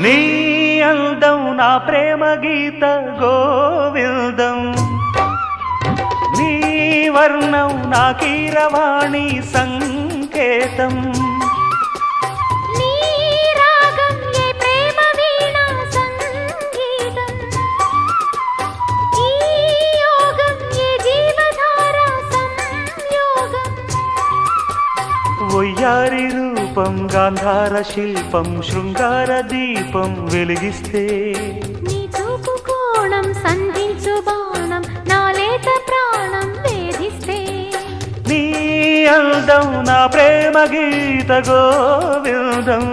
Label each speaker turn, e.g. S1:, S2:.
S1: నీ అందం నా ప్రేమ గీత గోవిందం, నీ వర్ణం నా కీరవాణి సంకేతం. వయ్యారి రూపం గాంధార శిల్పం శృంగార దీపం వెలిగిస్తే,
S2: నీ చూపు కోణం సంధించు బాణం నా లేత ప్రాణం వేధిస్తే,
S1: నీ అందం నా ప్రేమ గీత గోవిందం.